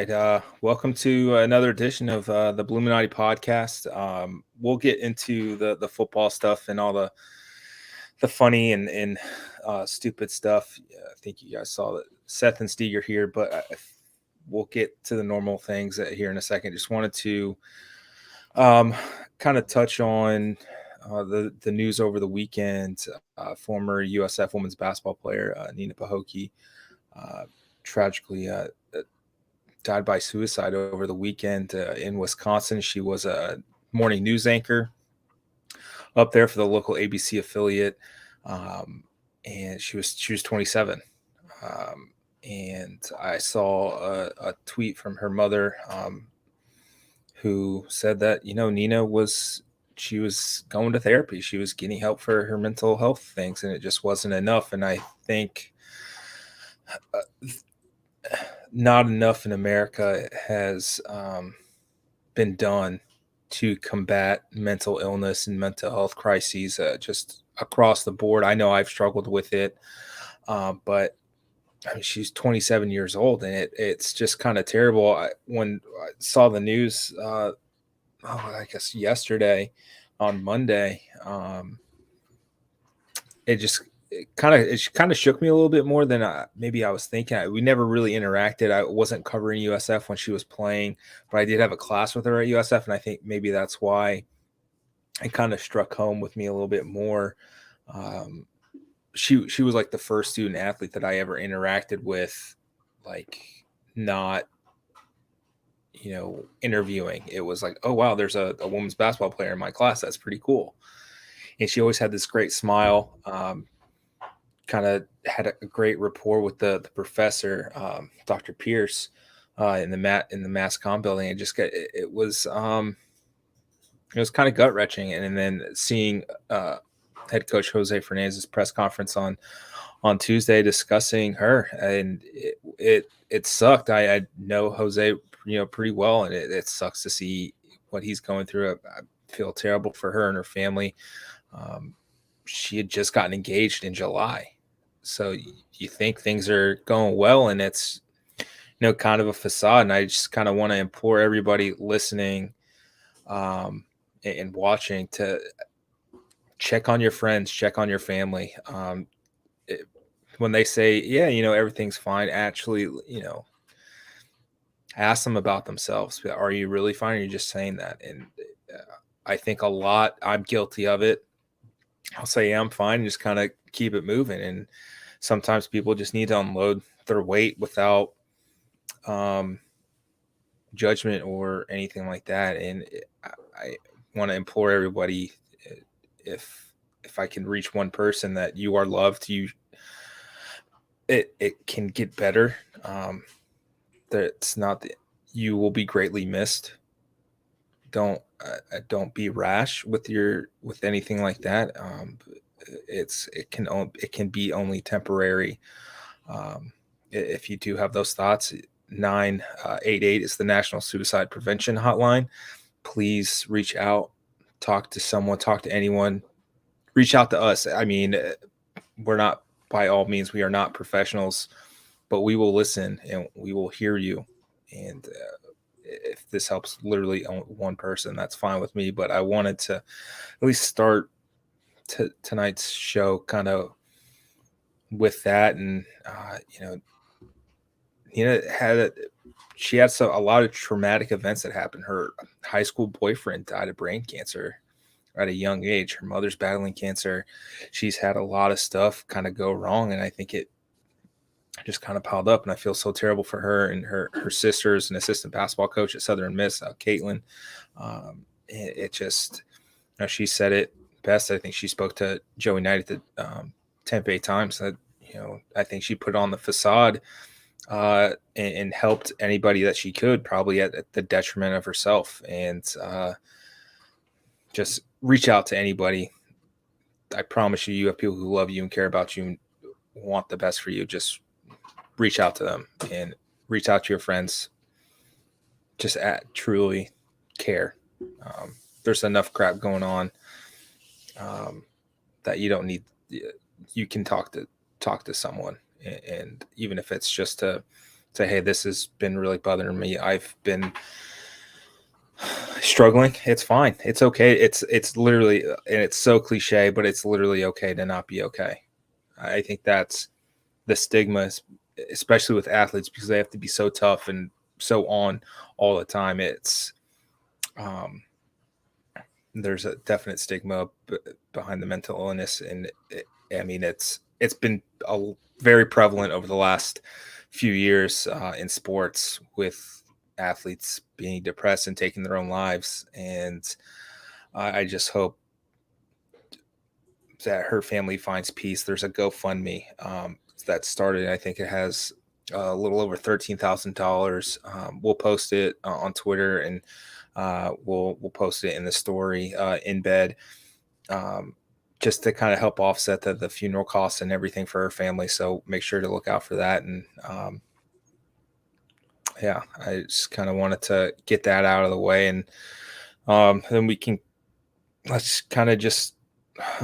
right. Welcome to another edition of the Bulluminati Podcast. We'll get into the football stuff and all the funny and stupid stuff. I think you guys saw that Seth and Steeg are here, but we'll get to the normal things here in a second. Just wanted to kind of touch on the news over the weekend. Former USF women's basketball player Nina Pahokee tragically died by suicide over the weekend in Wisconsin. She was a morning news anchor up there for the local ABC affiliate, and she was 27. And I saw a tweet from her mother, who said that Nina was going to therapy. She was getting help for her mental health things, and it just wasn't enough. And I think not enough in America has been done to combat mental illness and mental health crises just across the board. I know I've struggled with it, but I mean, she's 27 years old, and it's just kind of terrible. When I saw the news, I guess yesterday on Monday, it kind of shook me a little bit more than maybe I was thinking. We never really interacted. I wasn't covering USF when she was playing, but I did have a class with her at USF, and I think maybe that's why it kind of struck home with me a little bit more. She was like the first student athlete that I ever interacted with, like not interviewing. It was like, oh wow, there's a women's basketball player in my class. That's pretty cool. And she always had this great smile. Kind of had a great rapport with the professor, Dr. Pierce, in the mass comm building. It was kind of gut wrenching. And then seeing head coach Jose Fernandez's press conference on Tuesday discussing her, and it sucked. I know Jose pretty well, and it sucks to see what he's going through. I feel terrible for her and her family. She had just gotten engaged in July. So you think things are going well, and it's, kind of a facade. And I just kind of want to implore everybody listening and watching to check on your friends, check on your family. When they say, yeah, everything's fine, actually, ask them about themselves. Are you really fine? Or are you just saying that? And I think I'm guilty of it. I'll say, yeah, I'm fine, and just kind of keep it moving. And sometimes people just need to unload their weight without judgment or anything like that. And I want to implore everybody, if I can reach one person, that you are loved. It can get better. That's not you will be greatly missed. Don't be rash with anything like that. It can be only temporary. If you do have those thoughts, 988 is the National Suicide Prevention Hotline. Please reach out, talk to someone, talk to anyone, reach out to us. I mean, we're not, by all means, we are not professionals, but we will listen and we will hear you. And if this helps literally one person, that's fine with me. But I wanted to at least start tonight's show kind of with that. And she had a lot of traumatic events that happened. Her high school boyfriend died of brain cancer at a young age. Her mother's battling cancer. She's had a lot of stuff kind of go wrong, and I think it just kind of piled up. And I feel so terrible for her. And her sister's an assistant basketball coach at Southern Miss, Caitlin. It just, she said it best. I think she spoke to Joey Knight at the Tampa Bay Times that, I think she put on the facade and helped anybody that she could, probably at the detriment of herself. And just reach out to anybody. I promise you have people who love you and care about you and want the best for you. Just reach out to them and reach out to your friends. Just truly care. There's enough crap going on that you don't need. You can talk to someone, and even if it's just to say, hey, this has been really bothering me. I've been struggling. It's fine. It's okay. It's literally, and it's so cliche, but it's literally okay to not be okay. I think that's the stigma, especially with athletes, because they have to be so tough and so on all the time. It's there's a definite stigma behind the mental illness, and it's been very prevalent over the last few years in sports, with athletes being depressed and taking their own lives. And I just hope that her family finds peace. There's a GoFundMe that started. I think it has a little over $13,000. We'll post it on Twitter, and we'll post it in the story in bed, just to kind of help offset the funeral costs and everything for her family. So make sure to look out for that. And yeah, I just kind of wanted to get that out of the way, and then let's kind of just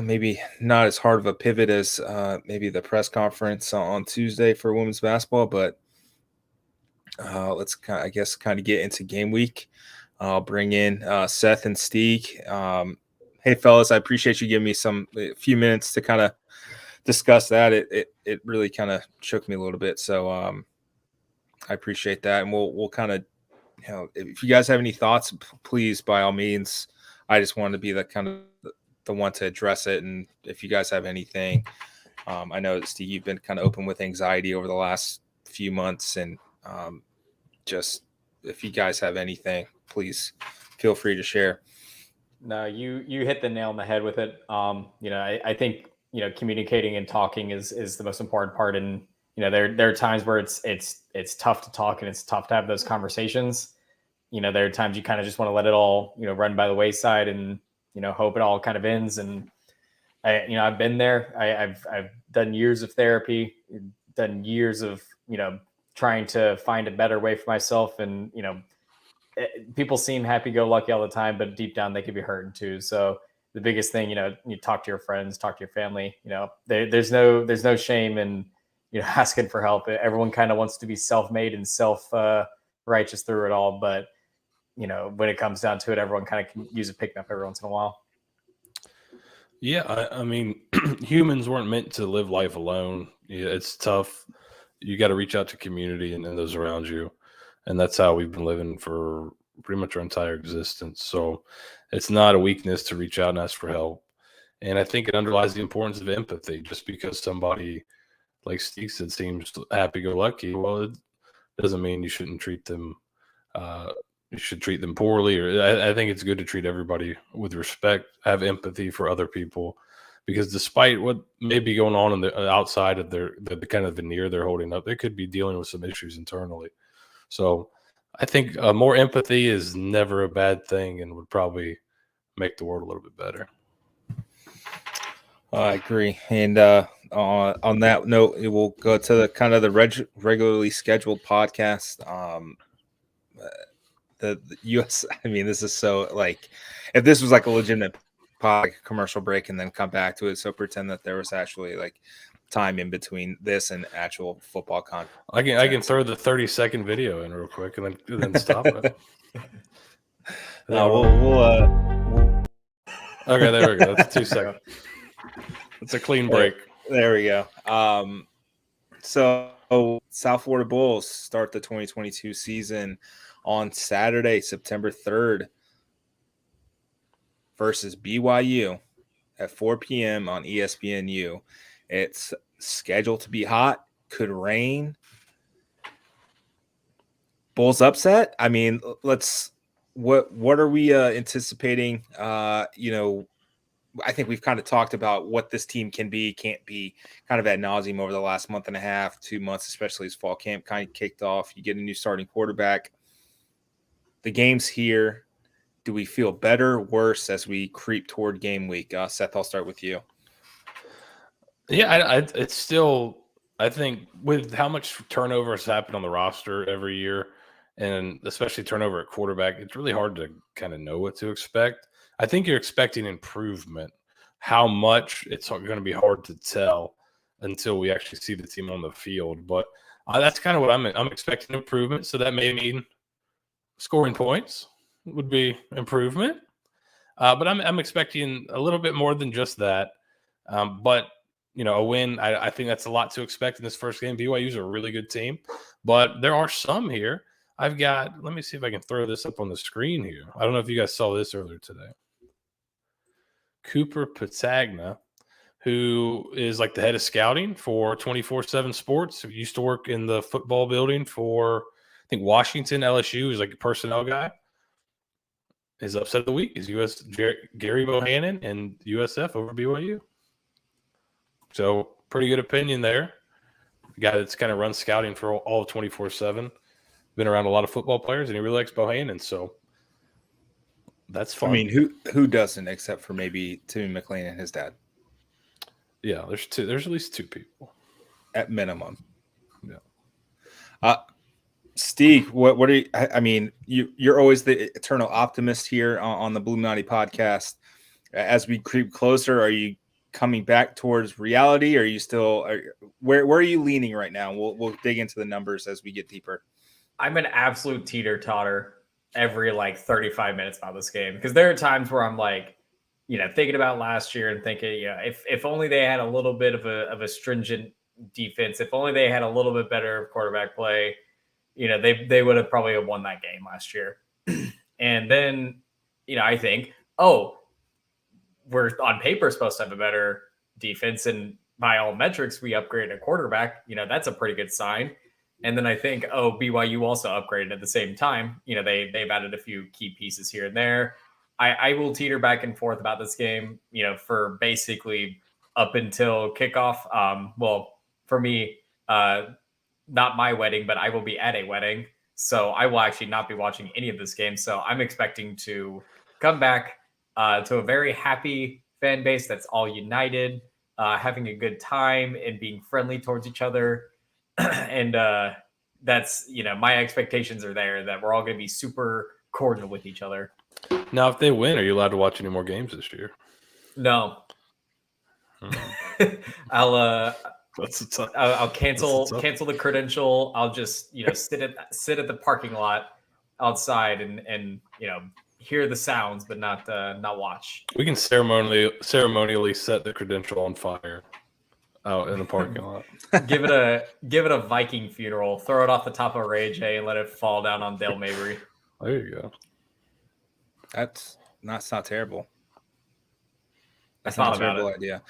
maybe not as hard of a pivot as maybe the press conference on Tuesday for women's basketball, but let's kind of get into game week. I'll bring in Seth and Steeg. Hey fellas, I appreciate you giving me a few minutes to kind of discuss that. It really kind of shook me a little bit, so I appreciate that. And we'll kind of, if you guys have any thoughts, please, by all means. I just wanted to be the one to address it. And if you guys have anything, I know that Steve, you've been kind of open with anxiety over the last few months, and just if you guys have anything, please feel free to share. No, you hit the nail on the head with it. I think communicating and talking is the most important part, and there are times where it's tough to talk and it's tough to have those conversations. There are times you kind of just want to let it all run by the wayside and hope it all kind of ends. And I've been there. I've done years of therapy, done years of trying to find a better way for myself. And people seem happy-go-lucky all the time, but deep down they could be hurting too. So the biggest thing, you talk to your friends, talk to your family. There's no shame in asking for help. Everyone kind of wants to be self-made and self-righteous through it all, but when it comes down to it, everyone kind of can use a pick-me-up every once in a while. Yeah, I mean, humans weren't meant to live life alone. Yeah, it's tough. You got to reach out to community and those around you. And that's how we've been living for pretty much our entire existence. So it's not a weakness to reach out and ask for help. And I think it underlies the importance of empathy. Just because somebody, like Steve said, seems happy-go-lucky, well, it doesn't mean you shouldn't treat them. You should treat them poorly. Or I think it's good to treat everybody with respect, have empathy for other people, because despite what may be going on in the outside of the kind of veneer they're holding up, they could be dealing with some issues internally. So I think more empathy is never a bad thing and would probably make the world a little bit better. I agree. And on that note, it will go to the regularly scheduled podcast. The US, I mean, this is so like, if this was like a legitimate commercial break and then come back to it. So pretend that there was actually like time in between this and actual football content. I can throw the 30-second video in real quick and then stop it. No, okay, there we go. That's 2 seconds. It's a clean break. There we go. So South Florida Bulls start the 2022 season on Saturday, September 3rd versus BYU at 4 p.m. on ESPNU. It's scheduled to be hot, could rain. Bulls upset? I mean, what are we anticipating? I think we've kind of talked about what this team can be, can't be, kind of ad nauseum over the last month and a half, 2 months, especially as fall camp kind of kicked off. You get a new starting quarterback. The game's here. Do we feel better, worse as we creep toward game week? Seth, I'll start with you. Yeah, it's still, I think, with how much turnover has happened on the roster every year, and especially turnover at quarterback, it's really hard to kind of know what to expect. I think you're expecting improvement. How much, it's going to be hard to tell until we actually see the team on the field. But That's kind of what I'm expecting improvement. So that may mean scoring points would be improvement. But I'm expecting a little bit more than just that. But a win, I think that's a lot to expect in this first game. BYU's a really good team, but there are some here. Let me see if I can throw this up on the screen here. I don't know if you guys saw this earlier today. Cooper Patagna, who is like the head of scouting for 24/7 Sports, who used to work in the football building for, I think, Washington, LSU. He's like a personnel guy. His upset of the week is Gary Bohannon and USF over BYU. So pretty good opinion there. The guy that's kind of run scouting for all of 24/7. Been around a lot of football players, and he really likes Bohannon. So that's fun. I mean, who doesn't, except for maybe Timmy McLean and his dad? Yeah, there's at least two people at minimum. Yeah. Steeg, what are you? I mean, you're always the eternal optimist here on the Bulluminati Podcast. As we creep closer, are you coming back towards reality? Or are you still? Where are you leaning right now? We'll dig into the numbers as we get deeper. I'm an absolute teeter-totter every 35 minutes about this game, because there are times where I'm thinking about last year and thinking, if only they had a little bit of a stringent defense, if only they had a little bit better quarterback play, they would have probably won that game last year. And then, I think, we're on paper supposed to have a better defense, and by all metrics, we upgraded a quarterback. That's a pretty good sign. And then I think, BYU also upgraded at the same time. They've added a few key pieces here and there. I will teeter back and forth about this game, for basically up until kickoff. Well, for me, not my wedding, but I will be at a wedding. So I will actually not be watching any of this game. So I'm expecting to come back to a very happy fan base that's all united, having a good time and being friendly towards each other. And that's, my expectations are there that we're all going to be super cordial with each other. Now, if they win, are you allowed to watch any more games this year? No. I'll cancel the credential. I'll just sit at the parking lot outside and hear the sounds, but not watch. We can ceremonially set the credential on fire out in the parking lot. Give it a Viking funeral. Throw it off the top of Ray J and let it fall down on Dale Mabry. There you go. That's not terrible. That's not a terrible idea.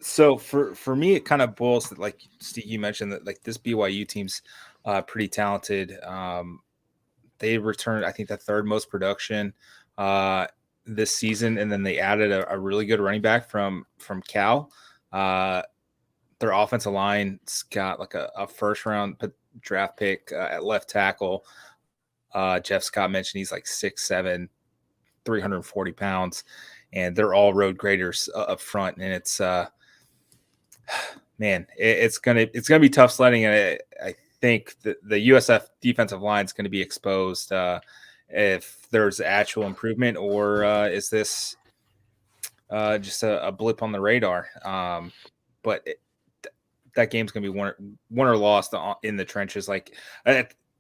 So for me, it kind of boils that, like Steve, you mentioned that this BYU team's pretty talented. They returned, I think, the third most production this season, and then they added a really good running back from Cal. Their offensive line's got a first round draft pick at left tackle. Jeff Scott mentioned he's 6'7", 340 pounds, and they're all road graders up front. And it's man, it's gonna be tough sledding. And I think the USF defensive line is going to be exposed if there's actual improvement, or is this just a blip on the radar? But that game's going to be won or lost in the trenches.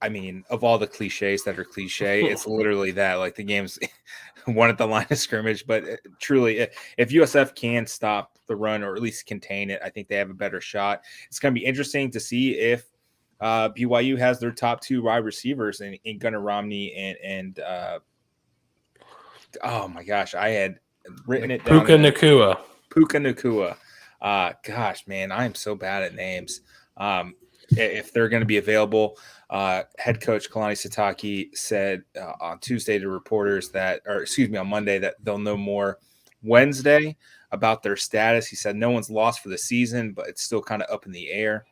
I mean, of all the cliches that are cliche, it's literally that. The game's won at the line of scrimmage. But truly, if USF can stop the run, or at least contain it, I think they have a better shot. It's going to be interesting to see if BYU has their top two wide receivers in Gunnar Romney and oh my gosh, I had written it down. Puka Nakua. Gosh, man, I am so bad at names. If they're going to be available, head coach Kalani Sitake said on Tuesday to reporters on Monday, that they'll know more Wednesday about their status. He said no one's lost for the season, but it's still kind of up in the air.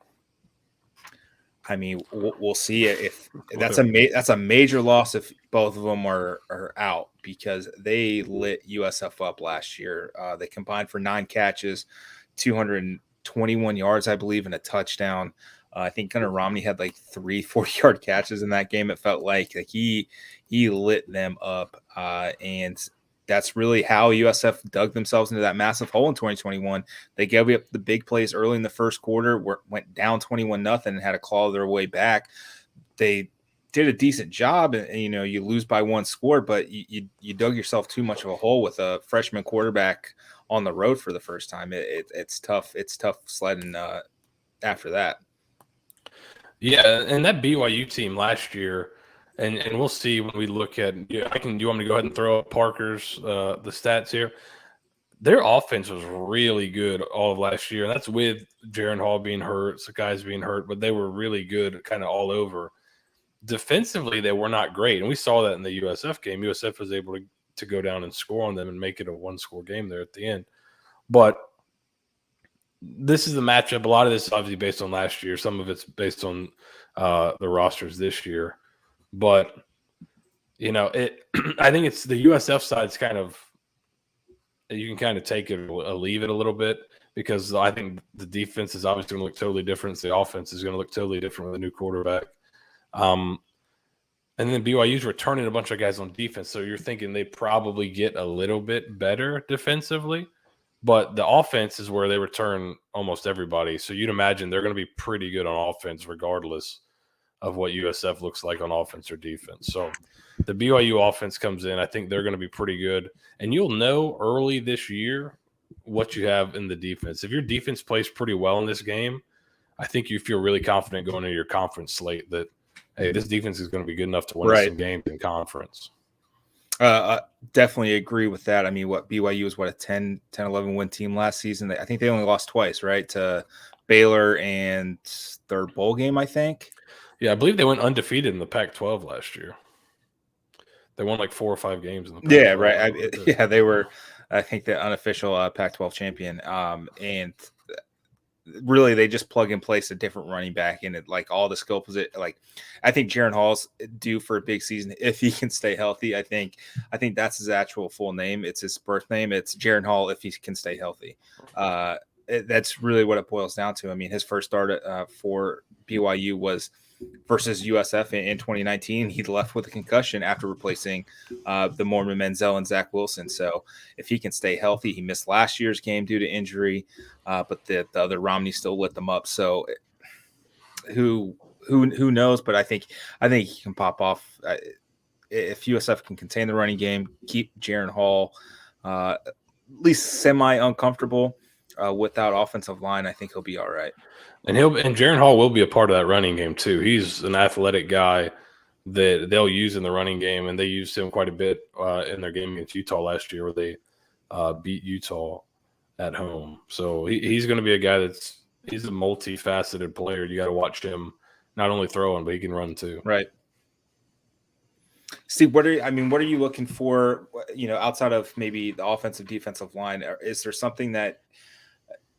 I mean, we'll see if that's a major loss if both of them are out, because they lit USF up last year. They combined for 9 catches, 221 yards, I believe, and a touchdown. I think Gunnar Romney had 3 40-yard catches in that game. It felt like he lit them up. And that's really how USF dug themselves into that massive hole in 2021. They gave up the big plays early in the first quarter, went down 21-0 and had to claw their way back. They did a decent job, and you lose by one score, but you dug yourself too much of a hole with a freshman quarterback on the road for the first time. It's tough. It's tough sledding after that. Yeah, and that BYU team last year, and we'll see when we look at. Do you want me to go ahead and throw up Parker's the stats here? Their offense was really good all of last year, and that's with Jaron Hall being hurt, some guys being hurt, but they were really good kind of all over. Defensively, they were not great, and we saw that in the USF game. USF was able to go down and score on them and make it a one-score game there at the end. But this is the matchup. A lot of this is obviously based on last year. Some of it's based on the rosters this year. But, I think it's the USF side's kind of – you can kind of take it or leave it a little bit because I think the defense is obviously going to look totally different. The offense is going to look totally different with a new quarterback. And then BYU's returning a bunch of guys on defense. So you're thinking they probably get a little bit better defensively, but the offense is where they return almost everybody. So you'd imagine they're going to be pretty good on offense regardless of what USF looks like on offense or defense. So the BYU offense comes in. I think they're going to be pretty good. And you'll know early this year what you have in the defense. If your defense plays pretty well in this game, I think you feel really confident going into your conference slate that, hey, this defense is going to be good enough to win some games in conference. Definitely agree with that. I mean, BYU was a 10-11 win team last season. I think they only lost twice, right? To Baylor and their bowl game, I think. Yeah, I believe they went undefeated in the Pac-12 last year. They won like 4 or 5 games in the Pac-12. Yeah, right. They were, I think, the unofficial Pac-12 champion. And really, they just plug and place a different running back in it, like all the skill position. Like, I think Jaron Hall's due for a big season if he can stay healthy. I think that's his actual full name. It's his birth name. It's Jaron Hall if he can stay healthy. That's really what it boils down to. I mean, his first start for BYU was versus USF in 2019. He left with a concussion after replacing the Mormon Menzel and Zach Wilson. So if he can stay healthy, he missed last year's game due to injury, but the other Romney still lit them up. So who knows? But I think he can pop off if USF can contain the running game, keep Jaron Hall at least semi uncomfortable without offensive line. I think he'll be all right. And Jaron Hall will be a part of that running game too. He's an athletic guy that they'll use in the running game, and they used him quite a bit in their game against Utah last year, where they beat Utah at home. So he's going to be a guy he's a multifaceted player. You got to watch him not only throwing, but he can run too. Right. Steve, what are you looking for? Outside of maybe the offensive defensive line, is there something that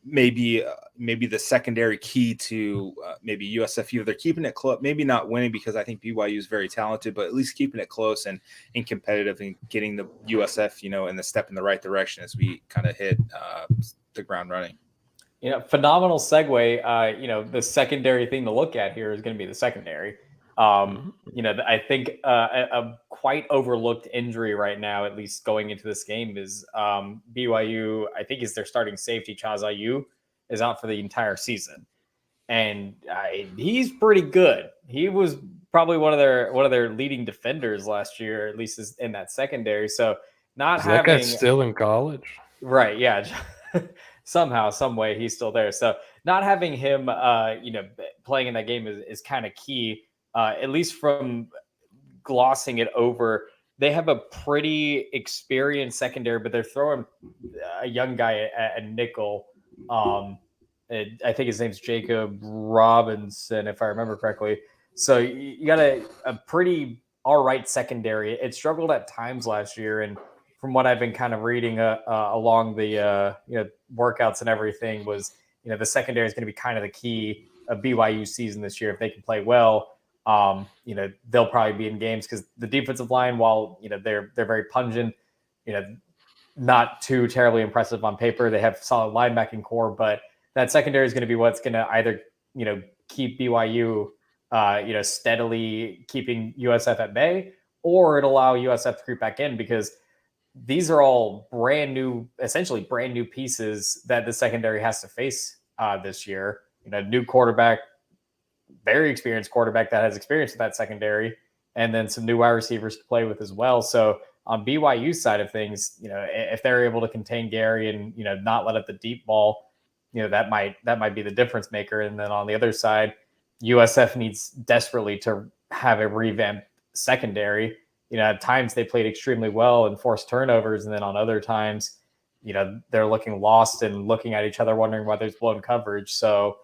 maybe the secondary key to maybe USF either keeping it close, maybe not winning because I think BYU is very talented, but at least keeping it close and competitive and getting the USF, in the step in the right direction as we kind of hit the ground running. Phenomenal segue. The secondary thing to look at here is going to be the secondary. I think a quite overlooked injury right now, at least going into this game, is BYU. I think is their starting safety, Chaz Ayu, is out for the entire season, and he's pretty good. He was probably one of their leading defenders last year, at least in that secondary. So not is having that guy still in college, right? Yeah, somehow, some way, he's still there. So not having him, playing in that game is kind of key. At least from glossing it over, they have a pretty experienced secondary, but they're throwing a young guy at nickel. I think his name's Jacob Robinson, if I remember correctly. So you got a pretty all right secondary. It struggled at times last year, and from what I've been kind of reading along the workouts and everything, was the secondary is going to be kind of the key of BYU season this year if they can play well. They'll probably be in games because the defensive line, while they're very pungent, not too terribly impressive on paper. They have solid linebacking core, but that secondary is going to be what's going to either keep BYU steadily keeping USF at bay, or it'll allow USF to creep back in because these are all essentially brand new pieces that the secondary has to face this year. New quarterback, very experienced quarterback that has experience with that secondary, and then some new wide receivers to play with as well. So on BYU's side of things, if they're able to contain Gary and, not let up the deep ball, that might be the difference maker. And then on the other side, USF needs desperately to have a revamped secondary. At times they played extremely well and forced turnovers. And then on other times, they're looking lost and looking at each other, wondering why there's blown coverage. So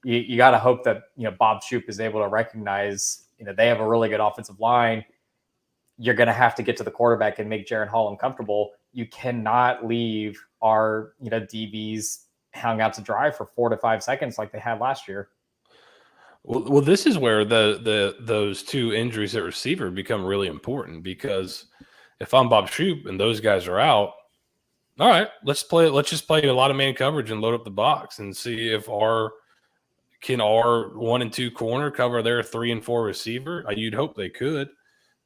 you got to hope that, Bob Shoop is able to recognize, they have a really good offensive line. You're going to have to get to the quarterback and make Jaron Hall uncomfortable. You cannot leave our, DBs hung out to dry for 4 to 5 seconds like they had last year. Well, this is where those two injuries at receiver become really important, because if I'm Bob Shoop and those guys are out, all right, let's just play a lot of man coverage and load up the box and see if our 1 and 2 corner cover their 3 and 4 receiver. You'd hope they could,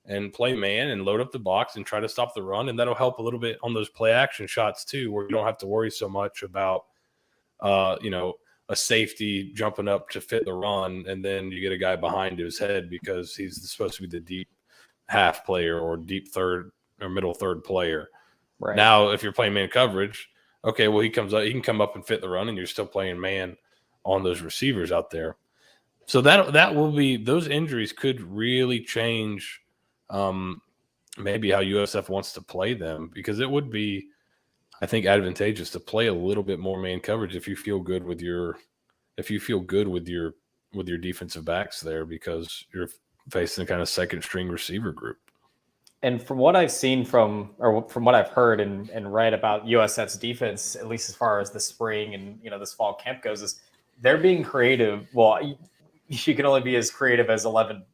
and play man and load up the box and try to stop the run. And that'll help a little bit on those play action shots too, where you don't have to worry so much about, a safety jumping up to fit the run, and then you get a guy behind his head because he's supposed to be the deep half player or deep third or middle third player. Right. Now, if you're playing man coverage, okay, well, he can come up and fit the run, and you're still playing man on those receivers out there. So that will be, those injuries could really change maybe how USF wants to play them, because it would be, I think, advantageous to play a little bit more man coverage if you feel good with your defensive backs there, because you're facing a kind of second string receiver group. And from what I've seen from what I've heard and read about USF's defense, at least as far as the spring and this fall camp goes, is they're being creative. Well, you can only be as creative as 11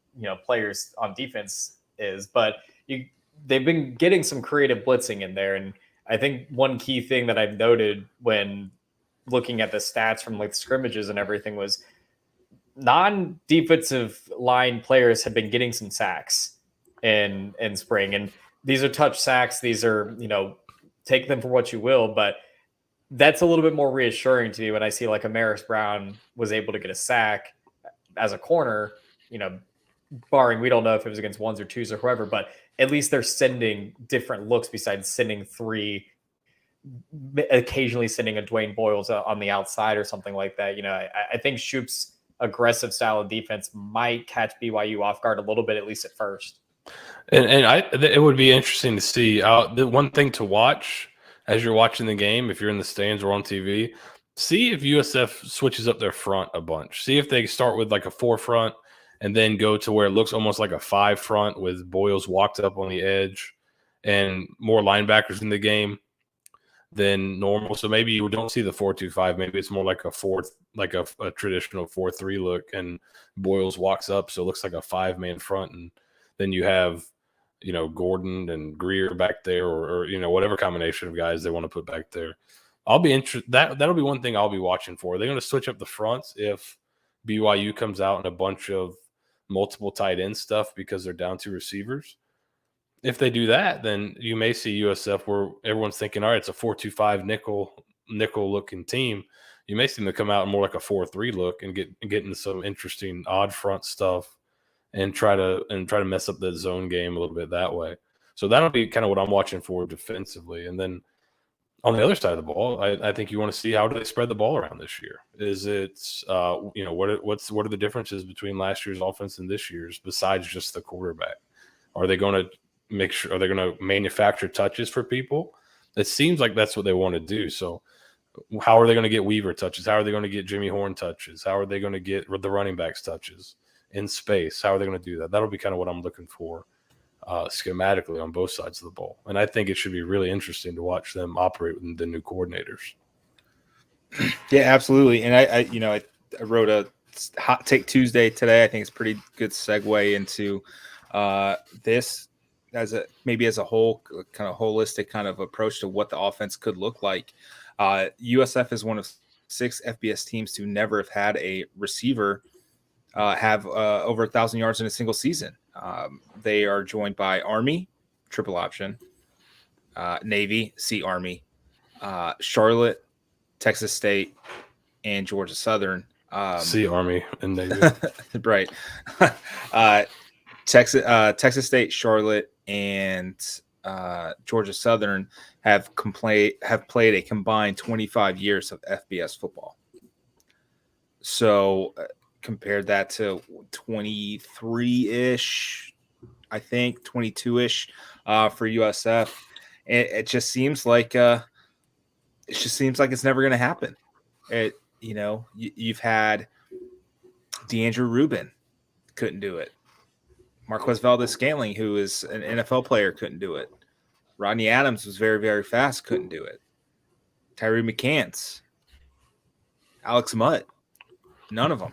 players on defense is, but they've been getting some creative blitzing in there. And I think one key thing that I've noted when looking at the stats from like scrimmages and everything was non-defensive line players have been getting some sacks in spring. And these are touch sacks. These are, take them for what you will, but that's a little bit more reassuring to me when I see like Amaris Brown was able to get a sack as a corner, barring, we don't know if it was against ones or twos or whoever, but at least they're sending different looks besides sending 3, occasionally sending a Dwayne Boyles on the outside or something like that. I think Shoop's aggressive style of defense might catch BYU off guard a little bit, at least at first. And it would be interesting to see. The one thing to watch as you're watching the game, if you're in the stands or on TV, see if USF switches up their front a bunch. See if they start with like a 4 front and then go to where it looks almost like a 5 front with Boyles walked up on the edge and more linebackers in the game than normal. So maybe you don't see the 4-2-5. Maybe it's more like a traditional 4-3 look, and Boyles walks up, so it looks like a 5-man front, and then you have Gordon and Greer back there, or whatever combination of guys they want to put back there. I'll be interested. That'll be one thing I'll be watching for. They're going to switch up the fronts if BYU comes out in a bunch of multiple tight end stuff because they're down 2 receivers. If they do that, then you may see USF where everyone's thinking, all right, it's a 4-2-5 nickel looking team. You may see them come out more like a 4-3 look and get into some interesting odd front stuff and try to mess up the zone game a little bit that way. So that'll be kind of what I'm watching for defensively. And then on the other side of the ball, I think you want to see, how do they spread the ball around this year? Is it what are the differences between last year's offense and this year's besides just the quarterback? Are they going to are they going to manufacture touches for people? It seems like that's what they want to do. So how are they going to get Weaver touches? How are they going to get Jimmy Horn touches? How are they going to get the running backs touches in space? How are they going to do that? That'll be kind of what I'm looking for schematically on both sides of the ball. And I think it should be really interesting to watch them operate with the new coordinators. Yeah, absolutely. And I wrote a Hot Take Tuesday today. I think it's a pretty good segue into this as a whole kind of holistic kind of approach to what the offense could look like. USF is one of 6 FBS teams to never have had a receiver have over 1,000 yards in a single season. They are joined by Army, triple option, Navy, Sea Army, Charlotte, Texas State, and Georgia Southern. Sea Army and Navy. Right. Texas State, Charlotte, and Georgia Southern have played a combined 25 years of FBS football. So compared that to 23-ish, I think 22-ish for USF. It just seems like it's never going to happen. You've had DeAndrew Rubin couldn't do it. Marquez Valdez-Scantling, who is an NFL player, couldn't do it. Rodney Adams was very, very fast, couldn't do it. Tyree McCants, Alex Mudd, none of them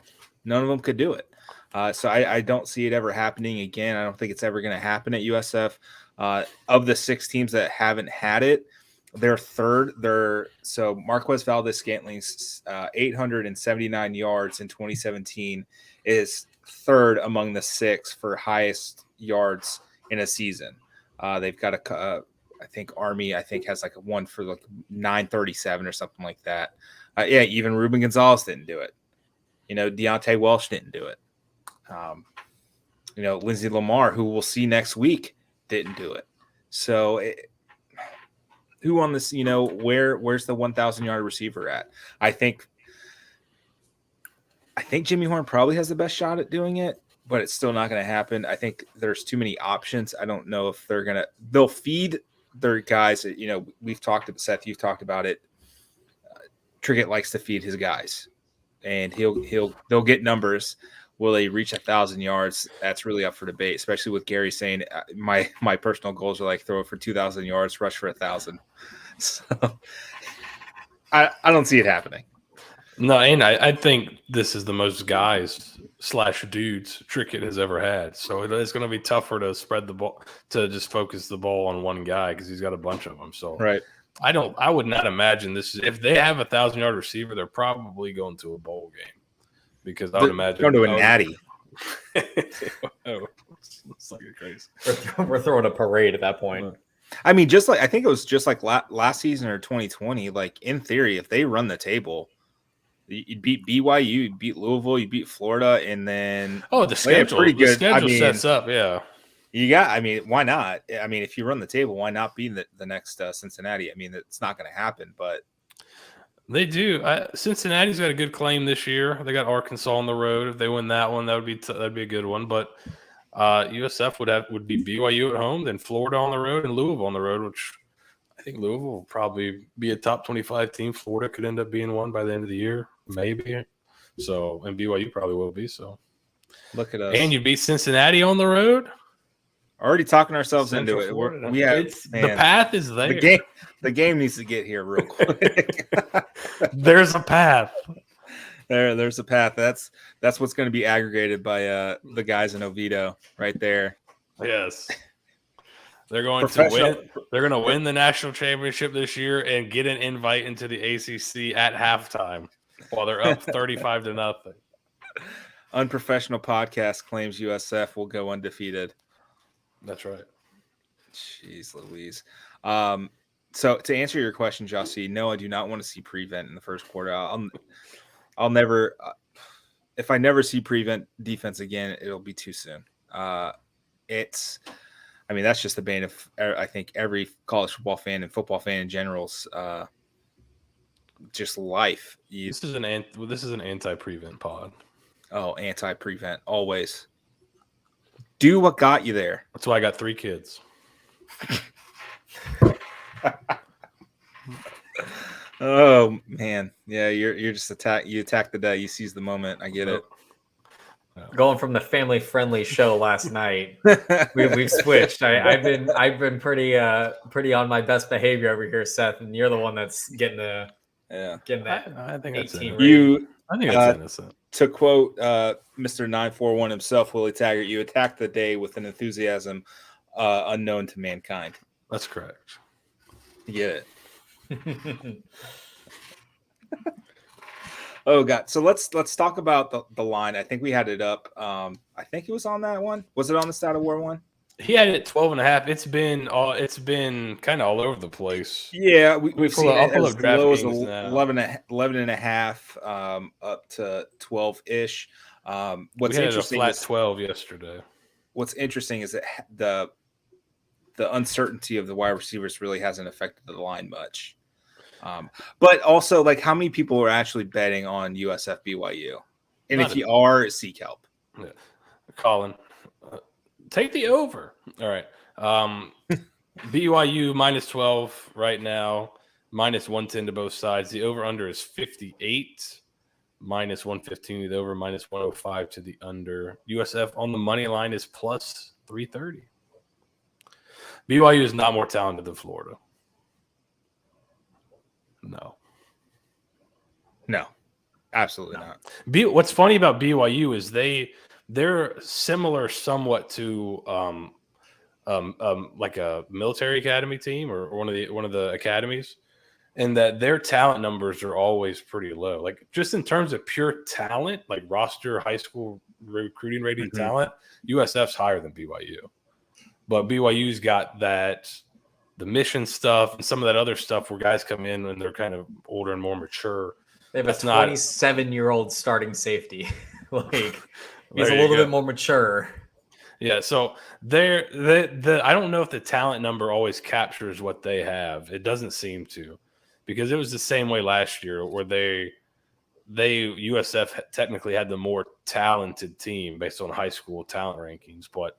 could do it. So I don't see it ever happening again. I don't think it's ever going to happen at USF. Of the 6 teams that haven't had it, they're third. So Marquez Valdez-Scantling's 879 yards in 2017 is third among the 6 for highest yards in a season. They've got I think Army has like a one for like 937 or something like that. Even Ruben Gonzalez didn't do it. Deontay Welsh didn't do it. Lindsey Lamar, who we'll see next week, didn't do it. So who on this, where's the 1,000-yard receiver at? I think Jimmy Horn probably has the best shot at doing it, but it's still not going to happen. I think there's too many options. I don't know if they'll feed their guys. We've talked about, Seth, you've talked about it. Trickett likes to feed his guys, and they'll get numbers. Will they reach 1,000 yards? That's really up for debate, especially with Gary saying my personal goals are like throw it for 2,000 yards, rush for 1,000. So I don't see it happening. No, and I think this is the most guys / dudes Trickett has ever had. So it's going to be tougher to spread the ball, to just focus the ball on one guy because he's got a bunch of them. So right. I would not imagine this is, if they have 1,000-yard receiver, they're probably going to a bowl game, because I would imagine going to a natty. Oh, it's like crazy. We're throwing a parade at that point. I mean, just like I think it was just like last season or 2020. Like in theory, if they run the table, you beat BYU, you beat Louisville, you beat Florida, and then the schedule pretty good. The schedule sets up, yeah. Why not? I mean, if you run the table, why not be the next Cincinnati? I mean, it's not going to happen, but they do. Cincinnati's got a good claim this year. They got Arkansas on the road. If they win that one, that'd be a good one. But USF would be BYU at home, then Florida on the road, and Louisville on the road, which I think Louisville will probably be a top 25 team. Florida could end up being one by the end of the year, maybe. So, and BYU probably will be. So, look at us. And you beat Cincinnati on the road. Already talking ourselves Central into Florida. it. The path is there. The game needs to get here real quick. There's a path. There's a path. That's what's going to be aggregated by the guys in Oviedo right there. Yes. They're going to win. They're going to win the national championship this year and get an invite into the ACC at halftime while they're up 35-0. Unprofessional podcast claims USF will go undefeated. That's right. Jeez Louise. So to answer your question, Jossie, no, I do not want to see prevent in the first quarter. I'll never, if I never see prevent defense again, it'll be too soon. That's just the bane of, I think, every college football fan and football fan in general's just life. This is an anti-prevent pod. Oh, anti-prevent always. Do what got you there. That's why I got 3 kids. Oh man, yeah, you're just you attack the day, you seize the moment. I get it. Going from the family-friendly show last night, we've switched. I've been pretty on my best behavior over here, Seth, and you're the one that's getting that. I think that's innocent. I think that's innocent. To quote Mr. 941 himself, Willie Taggart, you attack the day with an enthusiasm unknown to mankind. That's correct. You get it. Oh God! So let's talk about the line. I think we had it up. I think it was on that one. Was it on the Stat of War one? He had it at 12.5. It's been kind of all over the place. Yeah, we've seen it I'll as pull up low as DraftKings now. 11 and a half, up to 12-ish. We had a flat 12 yesterday. What's interesting is that the uncertainty of the wide receivers really hasn't affected the line much. But also, like, how many people are actually betting on USF BYU? And if you are, seek help. Yeah. Colin, take the over. All right. BYU minus 12 right now, minus 110 to both sides. The over-under is 58, minus 115 to the over, minus 105 to the under. USF on the money line is plus 330. BYU is not more talented than Florida. No, absolutely not. What's funny about BYU is they're similar somewhat to like a military academy team or one of the academies, and that their talent numbers are always pretty low. Like just in terms of pure talent, like roster high school recruiting rating talent, USF's higher than BYU. But BYU's got the mission stuff and some of that other stuff where guys come in and they're kind of older and more mature. They have a 27-year-old starting safety. Like he's a little bit more mature. Yeah, so I don't know if the talent number always captures what they have. It doesn't seem to, because it was the same way last year where USF technically had the more talented team based on high school talent rankings, but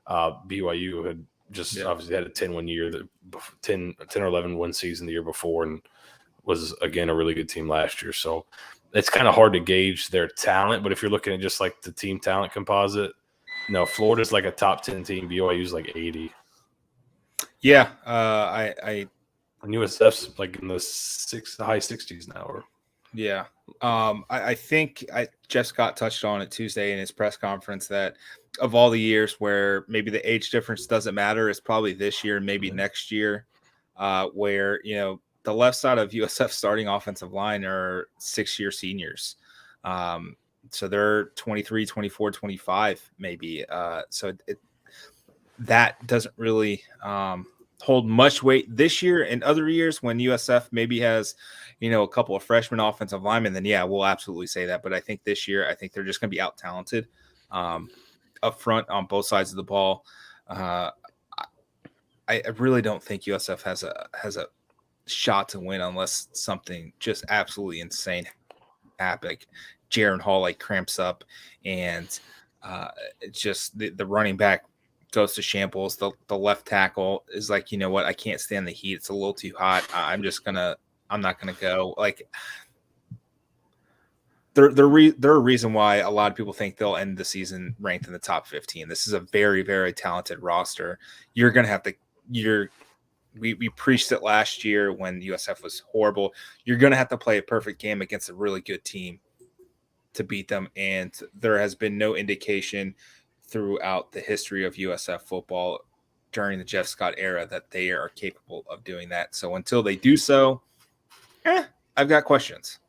BYU had just obviously had a 10-win year, 10 or 11 win season the year before, and was again a really good team last year. So it's kind of hard to gauge their talent. But if you're looking at just like the team talent composite, no, Florida's like a top 10 team. BYU's like 80. Yeah, and USF's like in the high 60s now. Yeah. I think Jeff Scott touched on it Tuesday in his press conference that of all the years where maybe the age difference doesn't matter, it's probably this year, maybe next year, where, the left side of USF starting offensive line are 6-year seniors. So they're 23, 24, 25, maybe. So that doesn't really hold much weight this year. In other years when USF maybe has, a couple of freshman offensive linemen, then yeah, we'll absolutely say that. But I think this year, I think they're just going to be out talented up front on both sides of the ball. I really don't think USF has a shot to win unless something just absolutely insane happens. Jaron Hall cramps up and just the running back goes to shambles. The left tackle is like, you know what? I can't stand the heat. It's a little too hot. I'm not going to go. They're a reason why a lot of people think they'll end the season ranked in the top 15. This is a very, very talented roster. You're going to have to, we preached it last year when USF was horrible. You're going to have to play a perfect game against a really good team to beat them. And there has been no indication throughout the history of USF football during the Jeff Scott era that they are capable of doing that. So until they do so, I've got questions.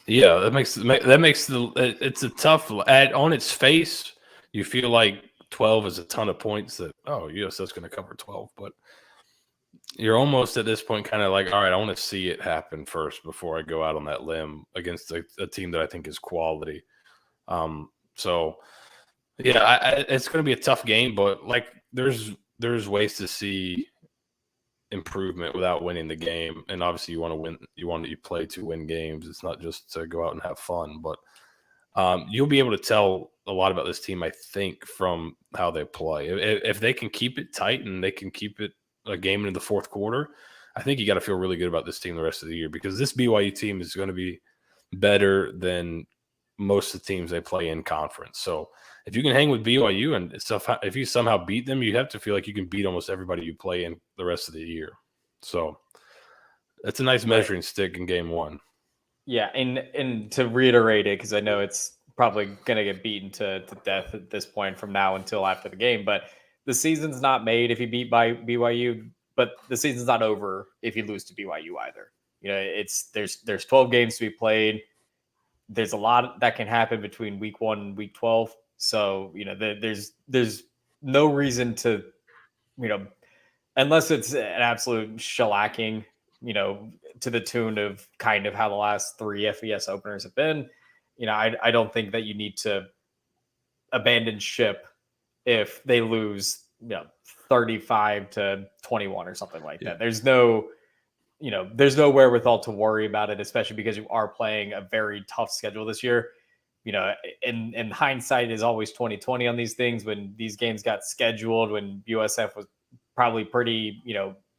Yeah, that makes it's a tough on its face. You feel like 12 is a ton of points that USF's going to cover 12, but you're almost at this point kind of like, all right, I want to see it happen first before I go out on that limb against a team that I think is quality. So yeah, it's going to be a tough game, but there's ways to see improvement without winning the game. And obviously you want to win, you play to win games. It's not just to go out and have fun, but you'll be able to tell a lot about this team, I think, from how they play. If they can keep it tight and they can keep it a game into the fourth quarter, I think you got to feel really good about this team the rest of the year, because this BYU team is going to be better than most of the teams they play in conference. So if you can hang with BYU and stuff, if you somehow beat them, you have to feel like you can beat almost everybody you play in the rest of the year. So that's a nice measuring stick in game one. Yeah, and to reiterate it, because I know it's probably going to get beaten to death at this point from now until after the game, but the season's not made if you beat by BYU, but the season's not over if you lose to BYU either. There's 12 games to be played. There's a lot that can happen between week 1 and week 12. So, there's no reason to, unless it's an absolute shellacking, to the tune of kind of how the last 3 FBS openers have been. I don't think that you need to abandon ship if they lose, 35-21 or something like that. There's no wherewithal to worry about it, especially because you are playing a very tough schedule this year. In hindsight is always 2020 on these things. When these games got scheduled, when USF was probably pretty,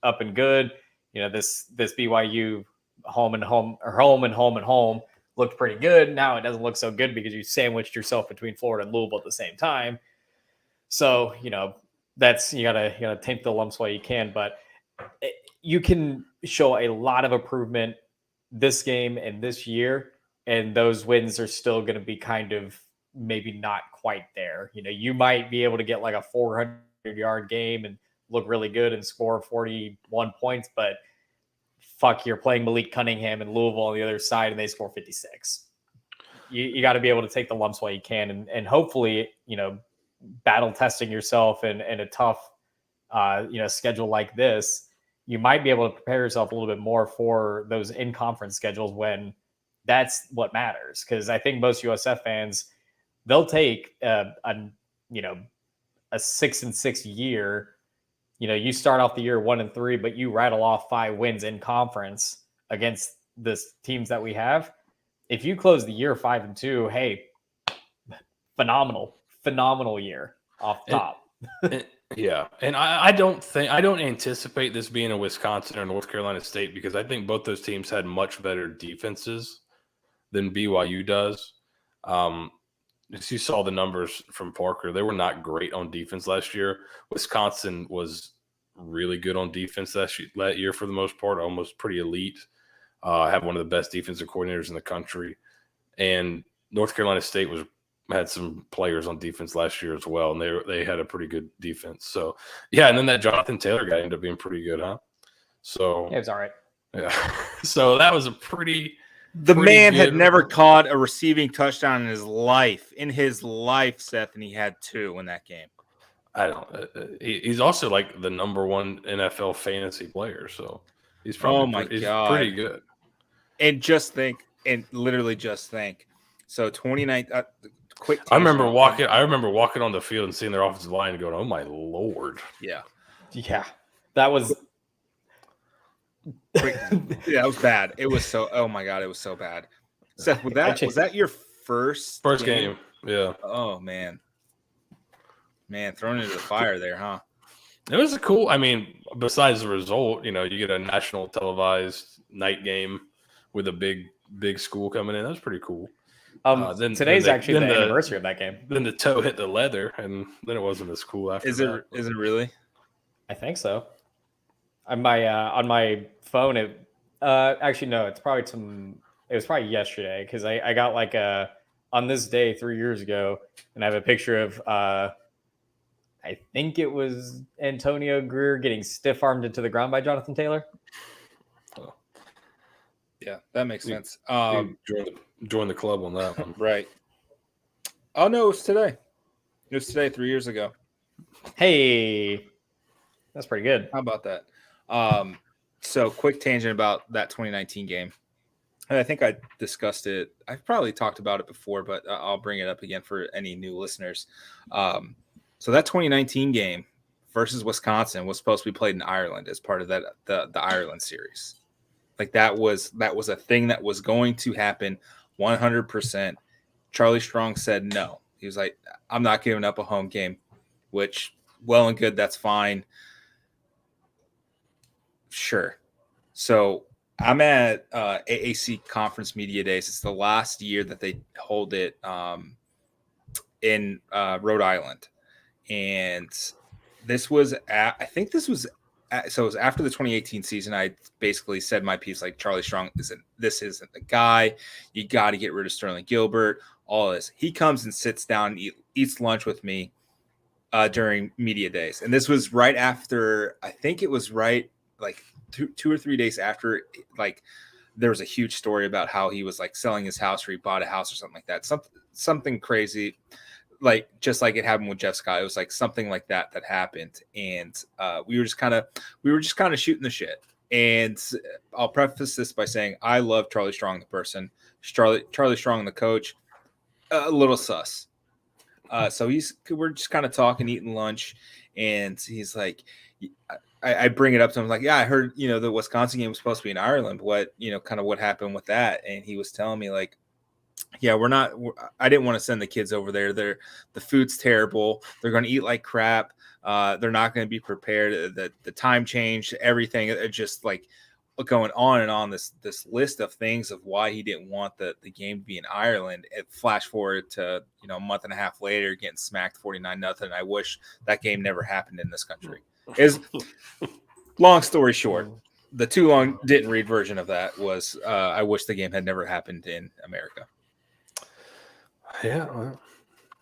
up and good, this BYU home looked pretty good. Now it doesn't look so good because you sandwiched yourself between Florida and Louisville at the same time. So, that's, you gotta take the lumps while you can, but you can show a lot of improvement this game and this year, and those wins are still going to be kind of maybe not quite there. You might be able to get like a 400-yard game and look really good and score 41 points, but fuck, you're playing Malik Cunningham and Louisville on the other side and they score 56. You got to be able to take the lumps while you can, and hopefully, battle testing yourself in a tough, schedule like this, you might be able to prepare yourself a little bit more for those in-conference schedules when that's what matters. Because I think most USF fans, they'll take a 6-6 year. You start off the year 1-3, but you rattle off 5 wins in conference against the teams that we have. If you close the year 5-2, hey, phenomenal year off top. Yeah, and I don't anticipate this being a Wisconsin or North Carolina State, because I think both those teams had much better defenses than BYU does. As you saw the numbers from Parker, they were not great on defense last year. Wisconsin was really good on defense that year for the most part, almost pretty elite. Have one of the best defensive coordinators in the country, and North Carolina State had some players on defense last year as well, and they had a pretty good defense. So, yeah, and then that Jonathan Taylor guy ended up being pretty good, huh? So it was all right. Yeah. So that was a pretty man had never caught a receiving touchdown in his life, Seth, and he had 2 in that game. I don't. He's also like the #1 NFL fantasy player, so he's probably pretty good. And literally just think. So 29. Quick. I remember walking on the field and seeing their offensive line and going, "Oh my Lord!" Yeah, that was. Yeah, it was bad. It was so. Oh my God, it was so bad. Seth, was that your first game? Yeah. Oh man, thrown into the fire there, huh? It was cool. I mean, besides the result, you get a national televised night game with a big school coming in. That was pretty cool. Today's actually the anniversary of that game. Then the toe hit the leather, and then it wasn't as cool after that. Is it really? I think so. On my phone, actually no, it was probably yesterday, because I got like on this day 3 years ago, and I have a picture of I think it was Antonio Greer getting stiff armed into the ground by Jonathan Taylor. Oh. Yeah, that makes sense. Join the club on that one. Right. Oh no, it was today. It was today 3 years ago. Hey, that's pretty good. How about that? So quick tangent about that 2019 game. And I think I discussed it. I've probably talked about it before, but I'll bring it up again for any new listeners. So that 2019 game versus Wisconsin was supposed to be played in Ireland as part of that the Ireland series. Like that was a thing that was going to happen 100%. Charlie Strong said no. He was like, I'm not giving up a home game, which well and good. That's fine. Sure. So I'm at AAC Conference Media Days. It's the last year that they hold it in Rhode Island. And this was it was after the 2018 season. I basically said my piece, like, Charlie Strong isn't the guy. You got to get rid of Sterling Gilbert, all this. He comes and sits down and eats lunch with me during media days. And this was right after, I think it was right like two or 3 days after, like, there was a huge story about how he was like selling his house, or he bought a house or something like that. Something crazy. like just like it happened with Jeff Scott. It was like something like that happened, and we were just kind of shooting the shit. And I'll preface this by saying I love Charlie Strong, the person. Charlie Strong, the coach, a little sus. So we're just kind of talking, eating lunch, and he's like, I bring it up to him like, yeah, I heard, the Wisconsin game was supposed to be in Ireland. What, kind of what happened with that? And he was telling me like, yeah, I didn't want to send the kids over there. The food's terrible. They're going to eat like crap. They're not going to be prepared. The time changed, everything. It just like going on and on this list of things of why he didn't want the game to be in Ireland. It flash forward to, a month and a half later, getting smacked 49-0. I wish that game never happened in this country. Is long story short, the too long didn't read version of that was I wish the game had never happened in America. Yeah, well,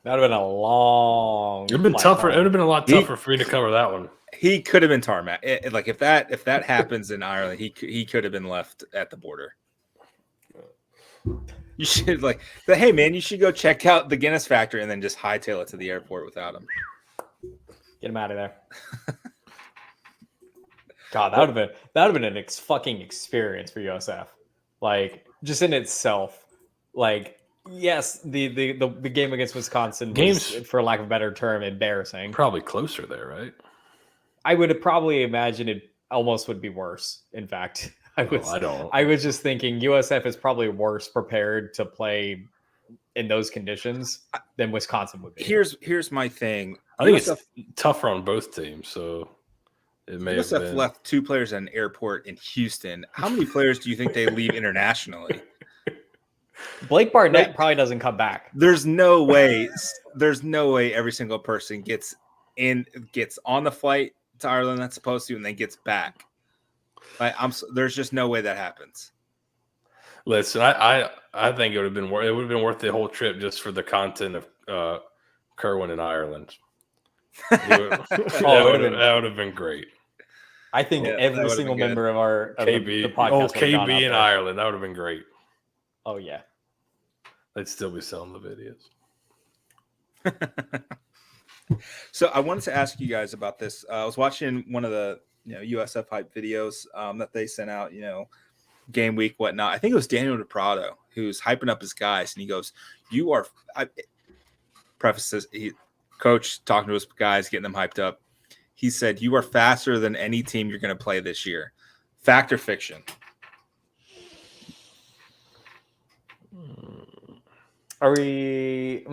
that would have been a long. It would have been tougher. It would have been a lot tougher for you to cover that one. He could have been tarmac. Like if that happens in Ireland, he could have been left at the border. You should hey man, you should go check out the Guinness factory and then just hightail it to the airport without him. Get him out of there. God, that would have been an fucking experience for USF. Like just in itself, like. Yes, the game against Wisconsin was, for lack of a better term, embarrassing. Probably closer there, right? I would probably imagine it almost would be worse. In fact, I was just thinking USF is probably worse prepared to play in those conditions than Wisconsin would be. Here's my thing. I think it's tougher on both teams, so it may have been. left 2 players at an airport in Houston. How many players do you think they leave internationally? Blake Barnett probably doesn't come back. There's no way every single person gets on the flight to Ireland that's supposed to and then gets back. There's just no way that happens. Listen, I think it would have been worth the whole trip just for the content of Kerwin in Ireland. That would have been great. I think every single member of the podcast. KB in Ireland, that would have been great. Oh yeah. They'd still be selling the videos. So I wanted to ask you guys about this. I was watching one of the USF hype videos that they sent out, game week, whatnot. I think it was Daniel DePrado who's hyping up his guys, and he goes, coach talking to his guys, getting them hyped up. He said, "You are faster than any team you're going to play this year." Fact or fiction? Are we?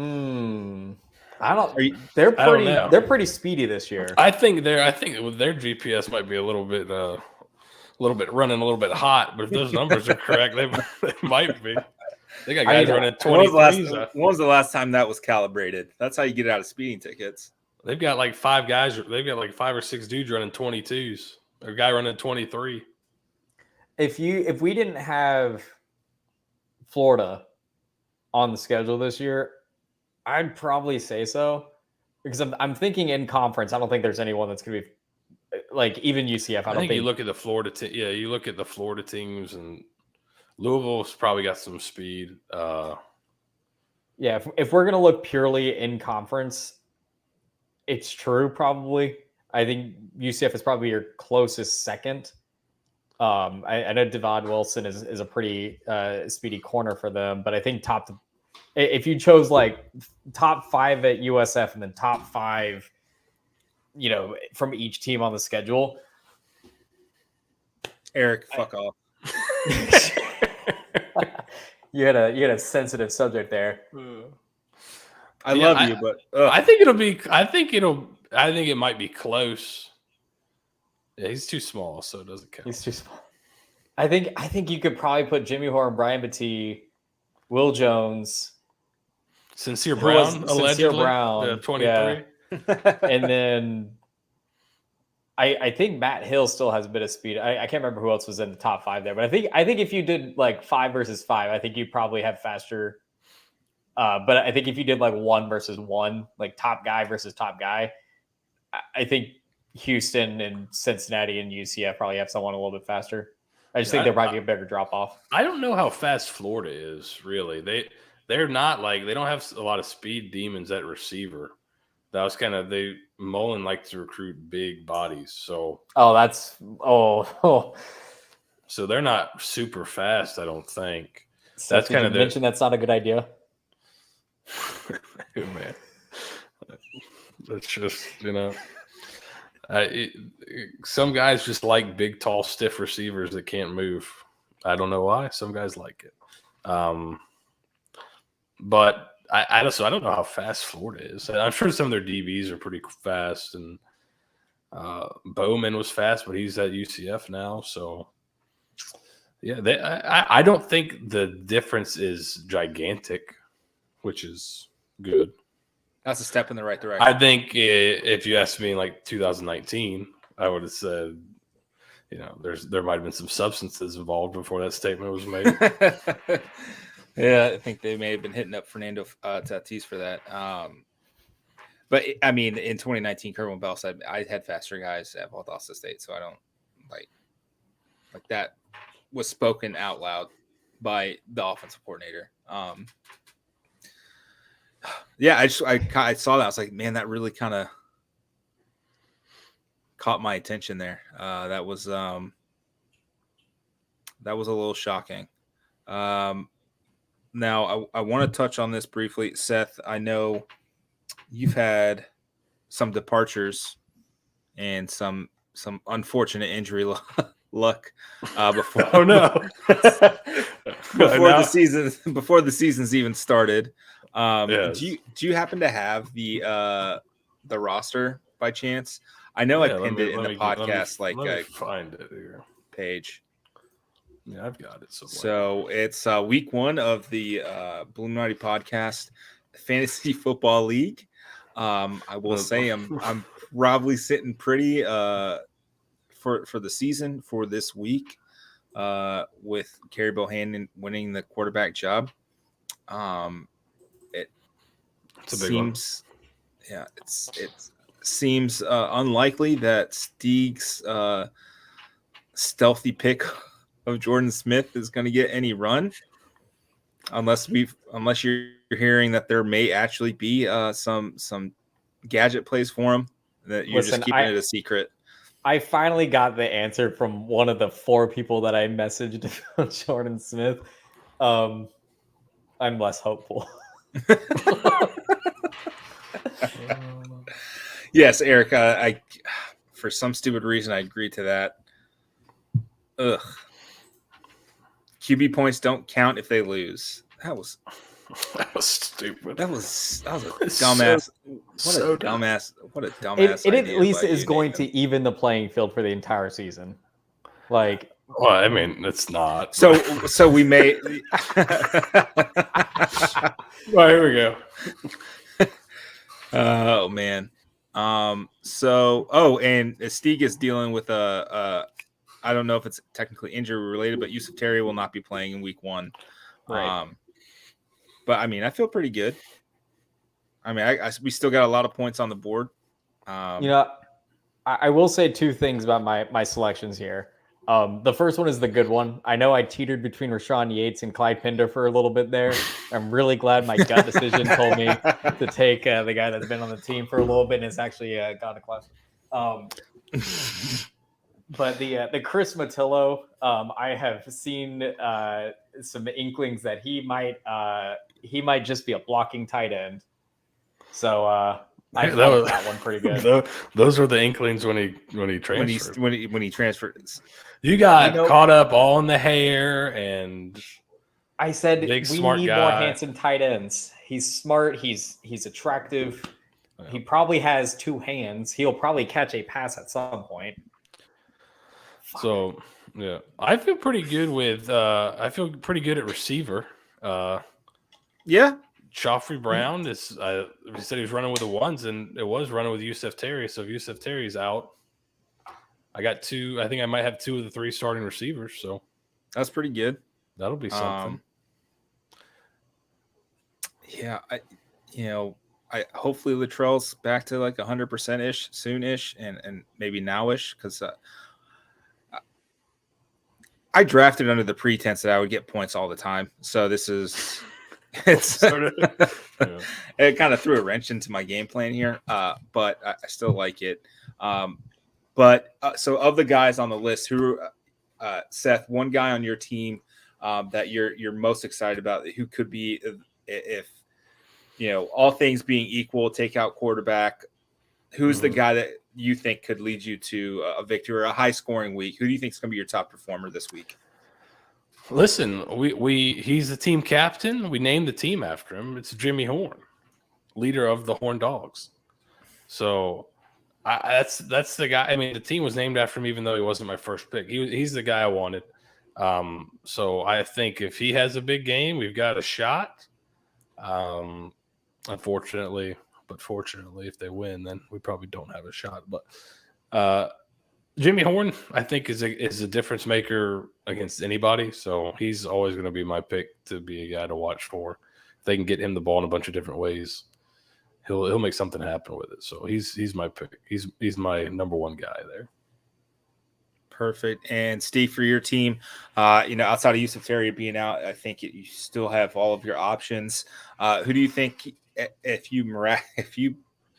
I don't. They're pretty speedy this year. I think their GPS might be a little bit running a little bit hot. But if those numbers are correct, they might be. They got guys running 23s. When was the last time that was calibrated? That's how you get out of speeding tickets. They've got like 5 guys. They've got like 5 or 6 dudes running 22s. A guy running 23. If we didn't have Florida on the schedule this year, I'd probably say so, because I'm thinking in conference. I don't think there's anyone that's going to be like even UCF. I don't think you look at the Florida team. Yeah, you look at the Florida teams, and Louisville's probably got some speed. Yeah, if we're going to look purely in conference, it's true. Probably, I think UCF is probably your closest second. I know Devon Wilson is a pretty speedy corner for them, but I think if you chose like top 5 at USF and then top 5, from each team on the schedule. Eric, fuck off. You had a sensitive subject there. I love you, but I think it might be close. Yeah, he's too small, so it doesn't count. He's too small. I think you could probably put Jimmy Horn, Brian Battie, Will Jones, Sincere Brown, allegedly, 23. Yeah. And then I think Matt Hill still has a bit of speed. I can't remember who else was in the top 5 there, but I think if you did like 5 versus 5, I think you probably have faster. But I think if you did like 1 versus 1, like top guy versus top guy, I think Houston and Cincinnati and UCF probably have someone a little bit faster. I just think there might be a bigger drop off. I don't know how fast Florida is, really. they're not like they don't have a lot of speed demons at receiver. That was kind of Mullen liked to recruit big bodies, so so they're not super fast. I don't think. That's kind of mention that's not a good idea. Man, that's just some guys just like big, tall, stiff receivers that can't move. I don't know why. Some guys like it. But I don't know how fast Florida is. I'm sure some of their DBs are pretty fast, and Bowman was fast, but he's at UCF now. So, yeah, I don't think the difference is gigantic, which is good. That's a step in the right direction. I think if you asked me in like 2019, I would have said, there might have been some substances involved before that statement was made. Yeah, I think they may have been hitting up Fernando Tatis for that. But I mean, in 2019, Kerwin Bell said I had faster guys at Valdosta State, so I don't like that was spoken out loud by the offensive coordinator. Yeah, I saw that. I was like, man, that really kind of caught my attention there. That was a little shocking. Now, I want to touch on this briefly. Seth, I know you've had some departures and some unfortunate injury luck before. Oh no! before the season's even started. Yes. Do you happen to have the roster by chance? I know I pinned it in the podcast. Let me find it here. Page. Yeah, I've got it somewhere. So it's week 1 of the Bulluminati Podcast Fantasy Football League. I will say I'm probably sitting pretty for the season for this week with Kerry Bohannon winning the quarterback job. It seems unlikely that Steeg's stealthy pick of Jordan Smith is going to get any run, unless you're hearing that there may actually be some gadget plays for him that you're just keeping it a secret. I finally got the answer from one of the 4 people that I messaged about Jordan Smith. I'm less hopeful. Yes, Eric. I for some stupid reason I agreed to that. Ugh. QB points don't count if they lose. That was stupid. That was a dumbass. What a dumbass. It at least is going to even the playing field for the entire season. Like, well, I mean, it's not. So we may. Well, here we go. Oh man. And Steeg is dealing with I don't know if it's technically injury related, but Yusuf Terry will not be playing in week 1. Right. But I mean, I feel pretty good. I mean, we still got a lot of points on the board. I will say 2 things about my selections here. The first one is the good one. I know I teetered between Rashawn Yates and Clyde Pinder for a little bit there. I'm really glad my gut decision told me to take the guy that's been on the team for a little bit and has actually got a class. But the Chris Matillo, I have seen some inklings that he might just be a blocking tight end. So I thought that one pretty good. Those were the inklings when he transferred. When he transferred. You got caught up all in the hair, and I said big, we smart need guy. more handsome tight ends. He's smart. He's attractive. Yeah. He probably has 2 hands. He'll probably catch a pass at some point. So yeah, I feel pretty good with. I feel pretty good at receiver. Yeah, Joffrey Brown is. He said he was running with the ones, and it was running with Yusuf Terry. So if Yusuf Terry's out, I got 2. I think I might have 2 of the 3 starting receivers. So that's pretty good. That'll be something. Yeah, I hopefully Latrell's back to like 100% ish soon-ish, and maybe now-ish because. I drafted under the pretense that I would get points all the time. So this is It's Yeah. it kind of threw a wrench into my game plan here, but I still like it. So of the guys on the list, who Seth, one guy on your team that you're most excited about, who could be, if all things being equal, take out quarterback, who's the guy that you think could lead you to a victory or a high scoring week? Who do you think is going to be your top performer this week? Listen, he's the team captain. We named the team after him. It's Jimmy Horn, leader of the Horn Dogs. So that's the guy. I mean, the team was named after him, even though he wasn't my first pick. He's the guy I wanted. So I think if he has a big game, we've got a shot. Unfortunately, but fortunately, if they win, then we probably don't have a shot. But Jimmy Horn, I think, is a difference maker against anybody. So he's always going to be my pick to be a guy to watch for. If they can get him the ball in a bunch of different ways, he'll make something happen with it. So he's my pick. He's my number one guy there. Perfect. And Steeg, for your team, outside of Yusuf Terry being out, I think you still have all of your options. Who do you think, if you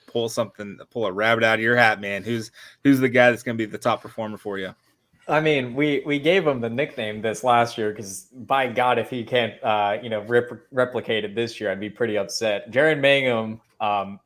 pull a rabbit out of your hat, man, who's the guy that's going to be the top performer for you? I mean, we gave him the nickname this last year because, by God, if he can't, replicate it this year, I'd be pretty upset. Jaron Mangum,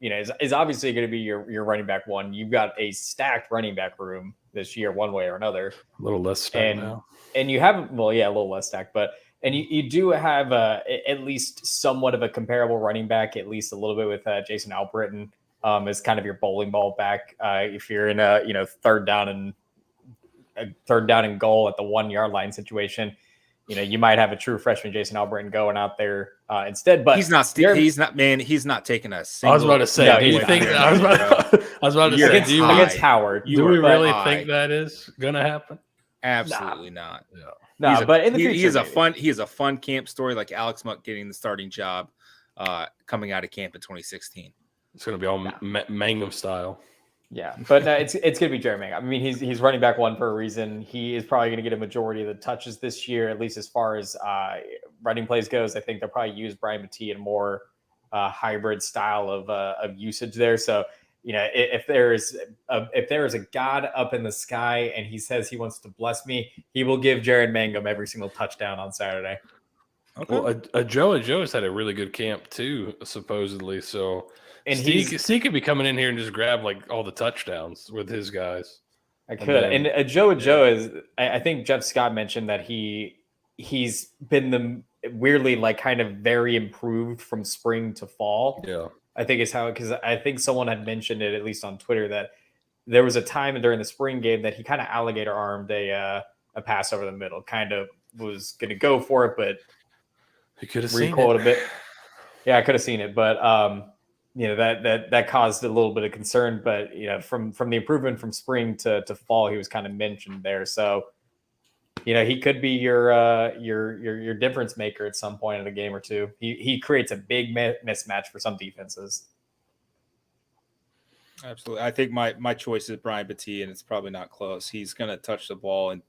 is obviously going to be your running back one. You've got a stacked running back room this year, one way or another. A little less stacked now. And you have, a little less stacked, but you do have at least somewhat of a comparable running back, at least a little bit, with Jason Albritton as kind of your bowling ball back. If you're in a third down and goal at the 1 yard line situation, you might have a true freshman Jason Albritton going out there instead. But he's not taking a single. I was about to say, no, do you think? I was about to say, against Howard. Do we really think that is going to happen? Absolutely not. Yeah. No, but in the future, he is a fun camp story, like Alex Muck getting the starting job coming out of camp in 2016. It's going to be all Mangum style. Yeah, but it's going to be Jaron Mangum. I mean, he's running back one for a reason. He is probably going to get a majority of the touches this year, at least as far as running plays goes. I think they'll probably use Brian Battie in a more hybrid style of usage there. So, if there is a God up in the sky and he says he wants to bless me, he will give Jaron Mangum every single touchdown on Saturday. Okay. Well, Joe's had a really good camp too, supposedly. So. And Steeg could be coming in here and just grab like all the touchdowns with his guys. I could. And Joe is. I think Jeff Scott mentioned that he's been weirdly like kind of very improved from spring to fall. Yeah, I think is how, because I think someone had mentioned it, at least on Twitter, that there was a time during the spring game that he kind of alligator armed a pass over the middle. Kind of was going to go for it, but he could have seen it a bit. Yeah, I could have seen it, but that caused a little bit of concern. But from the improvement from spring to fall, he was kind of mentioned there. So he could be your difference maker at some point in a game or two. He creates a big mismatch for some defenses. Absolutely. I think my choice is Brian Battie, and it's probably not close. He's going to touch the ball in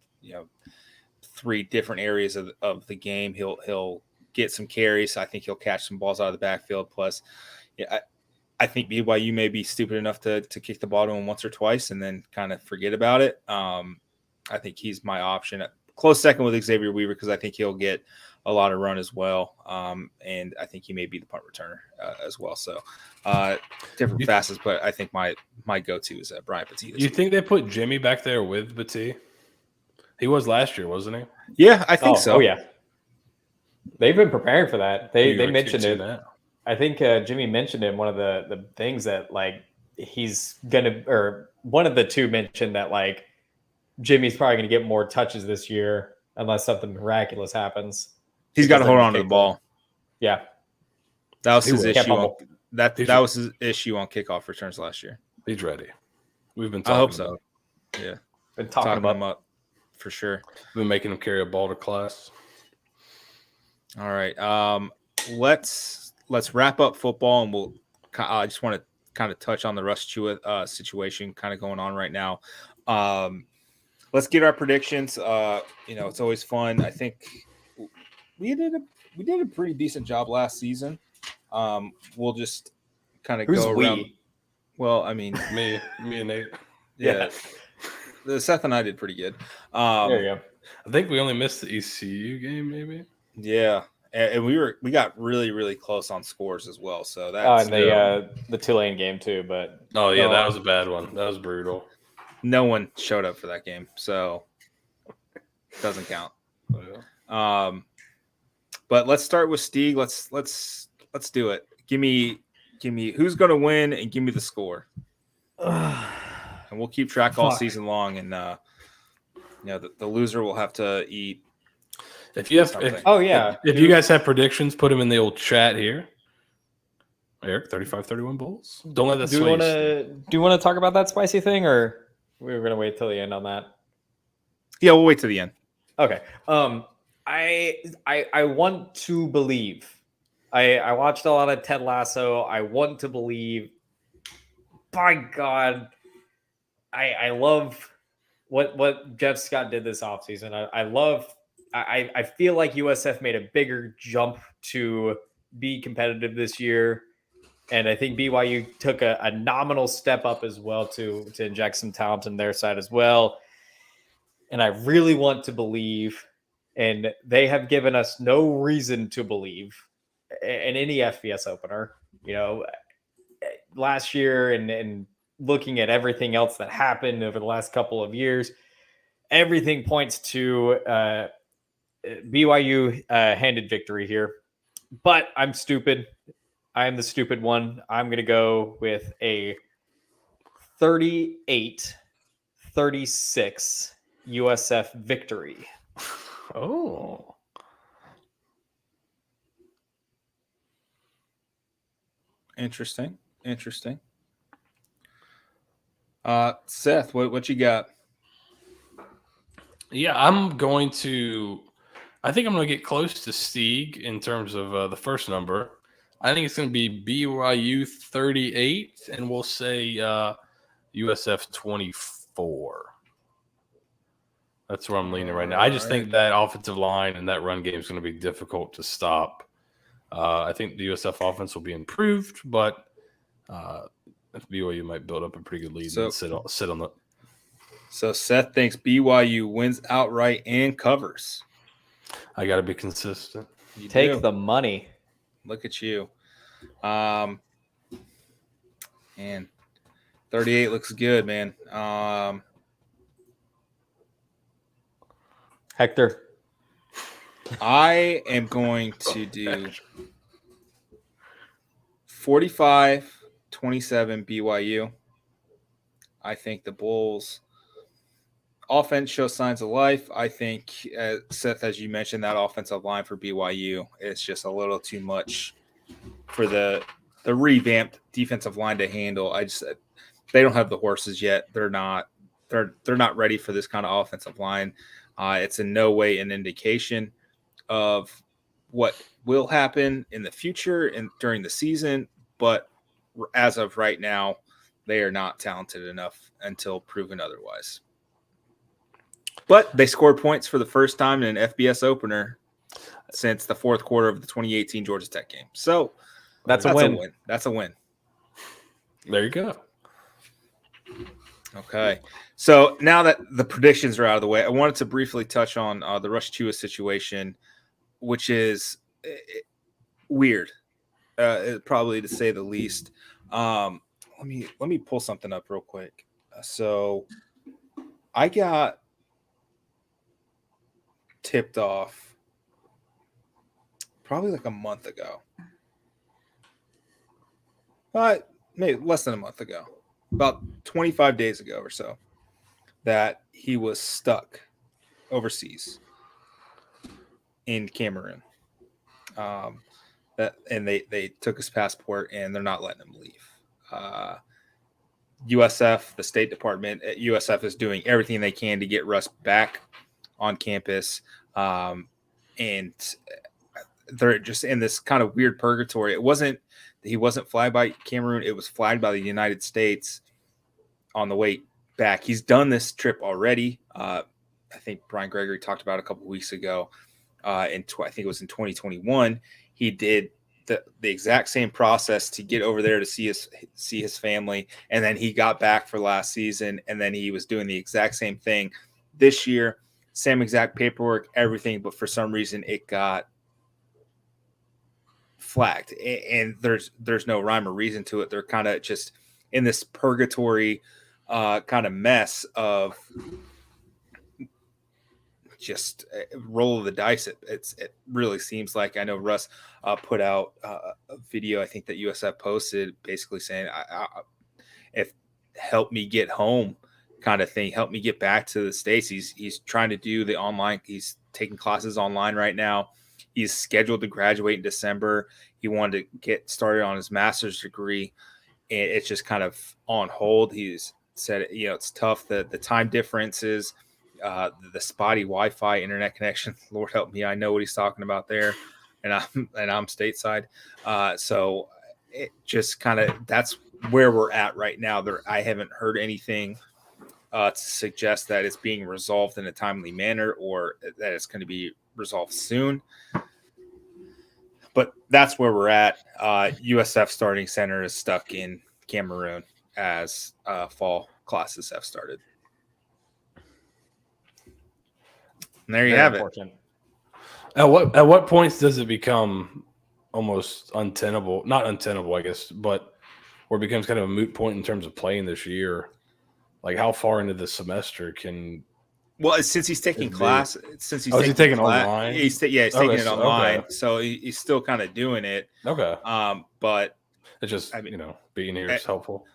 3 different areas of the game. He'll get some carries. I think he'll catch some balls out of the backfield. Plus, I think BYU may be stupid enough to kick the ball to him once or twice and then kind of forget about it. I think he's my option. Close second with Xavier Weaver, because I think he'll get a lot of run as well. And I think he may be the punt returner as well. So different facets, but I think my go-to is Brian Battie. You think they put Jimmy back there with Battie? He was last year, wasn't he? Yeah, I think so. Oh, yeah. They've been preparing for that. They mentioned it. Now. I think Jimmy mentioned in one of the things that like he's gonna, or one of the two mentioned that like Jimmy's probably gonna get more touches this year unless something miraculous happens. He's got to hold on to the ball. Yeah, that was his issue. That was his issue on kickoff returns last year. He's ready. We've been talking. I hope so. Yeah, been talking about him up for sure. We've been making him carry a ball to class. All right, let's wrap up football, and I just want to kind of touch on the Russ Chua situation kind of going on right now. Let's get our predictions. It's always fun. I think we we did a pretty decent job last season. We'll just kind of Who's go we? around. Well, I mean, Me and Nate. yeah. Seth and I did pretty good. There you go. I think we only missed the ECU game, maybe. Yeah, and we got really, really close on scores as well. So that's And the Tulane game too, but Oh yeah, that was a bad one. That was brutal. no one showed up for that game, so it doesn't count. Yeah. But let's start with Steeg. Let's do it. Give me who's going to win and give me the score. And we'll keep track all season long. And the loser will have to eat. If you have, if you guys have predictions, put them in the old chat here. Eric, 35-31 Bulls. Don't let that sway you. Do you want to talk about that spicy thing, or we're going to wait till the end on that? Yeah, we'll wait till the end. Okay. I want to believe. I watched a lot of Ted Lasso. I want to believe. By God, I love what Jeff Scott did this offseason. I feel like USF made a bigger jump to be competitive this year. And I think BYU took a nominal step up as well to inject some talent in their side as well. And I really want to believe, and they have given us no reason to believe in any FBS opener, last year and looking at everything else that happened over the last couple of years, everything points to BYU handed victory here. But I'm stupid. I'm the stupid one. I'm going to go with a 38-36 USF victory. Oh. Interesting. Seth, what you got? Yeah, I think I'm going to get close to Steeg in terms of the first number. I think it's going to be BYU 38, and we'll say USF 24. That's where I'm leaning right now. I just think that offensive line and that run game is going to be difficult to stop. I think the USF offense will be improved, but BYU might build up a pretty good lead and sit on the. So Seth thinks BYU wins outright and covers. I got to be consistent. Take the money. Look at you. And 38 looks good, man. Hector. I am going to do 45-27 BYU. I think the Bulls offense shows signs of life. I think, Seth, as you mentioned, that offensive line for BYU is just a little too much for the revamped defensive line to handle. They don't have the horses yet. They're not ready for this kind of offensive line. It's in no way an indication of what will happen in the future and during the season, but as of right now, they are not talented enough until proven otherwise. But they scored points for the first time in an FBS opener since the fourth quarter of the 2018 Georgia Tech game. So that's a win. That's a win. There you go. Okay. So now that the predictions are out of the way, I wanted to briefly touch on the Rush Chua situation, which is weird, probably to say the least. Let me pull something up real quick. So I got tipped off probably like a month ago, but maybe less than a month ago, about 25 days ago or so, that he was stuck overseas in Cameroon. And they took his passport and they're not letting him leave. USF, the State Department at USF, is doing everything they can to get Russ back on campus. And they're just in this kind of weird purgatory. He wasn't flagged by Cameroon. It was flagged by the United States on the way back. He's done this trip already. I think Brian Gregory talked about it a couple weeks ago. I think it was in 2021. He did the exact same process to get over there to see his family, and then he got back for last season, and then he was doing the exact same thing this year, same exact paperwork, everything, but for some reason it got flagged, and there's no rhyme or reason to it. They're kind of just in this purgatory kind of mess of just roll of the dice. It really seems like. I know Russ put out a video, I think, that USF posted, basically saying, if help me get home kind of thing, help me get back to the States. He's trying to do the online. He's taking classes online right now. He's scheduled to graduate in December. He wanted to get started on his master's degree, and it's just kind of on hold. He's said, it's tough. The time differences, the spotty Wi-Fi internet connection. Lord help me, I know what he's talking about there, and I'm stateside. So it just kind of, that's where we're at right now. I haven't heard anything to suggest that it's being resolved in a timely manner or that it's going to be resolved soon. But that's where we're at. USF starting center is stuck in Cameroon as fall classes have started. And there you have it. At what points does it become almost untenable? Not untenable, I guess, but where it becomes kind of a moot point in terms of playing this year. Like, how far into the semester can? Well, since he's taking class, since he's taking online. He's taking it online, okay. So he's still kind of doing it. Okay. But it's just being here is helpful.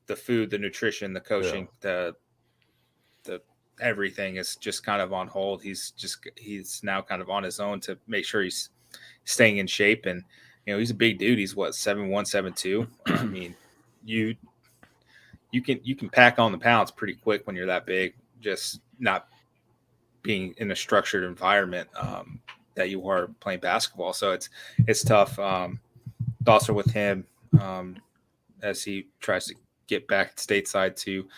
The food, the nutrition, the coaching, the everything is just kind of on hold. He's now kind of on his own to make sure he's staying in shape. And he's a big dude. He's 7'1", 7'2". I mean, you can pack on the pounds pretty quick when you're that big, just not being in a structured environment that you are playing basketball. So it's tough. Also with him as he tries to get back stateside to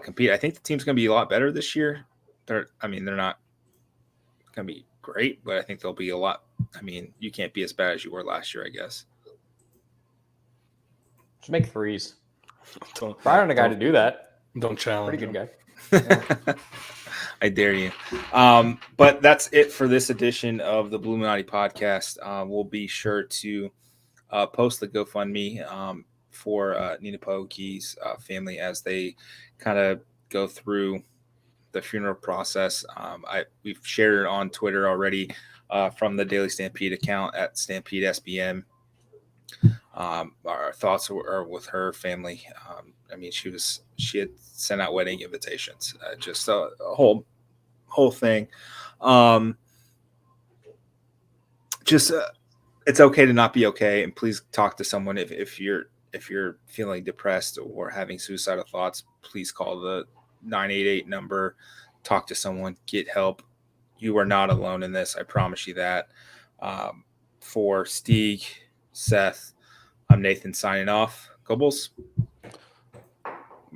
compete. I think the team's going to be a lot better this year. They're not going to be great, but I think they'll be a lot. I mean, you can't be as bad as you were last year, I guess. Just make threes. Brian, a guy to do that. Don't challenge. Pretty good guy. Yeah. I dare you. But that's it for this edition of the Bulluminati Podcast. We'll be sure to post the GoFundMe for Nina Pokey's family as they kind of go through the funeral process. We've shared it on Twitter already from the Daily Stampede account at Stampede SBM. Our thoughts are with her family. She had sent out wedding invitations, just a whole thing. It's okay to not be okay, and please talk to someone if you're feeling depressed or having suicidal thoughts. Please call the 988 number, talk to someone, get help. You are not alone in this. I promise you that. For Steeg, Seth, I'm Nathan signing off. Go Bulls.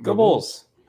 Go Bulls.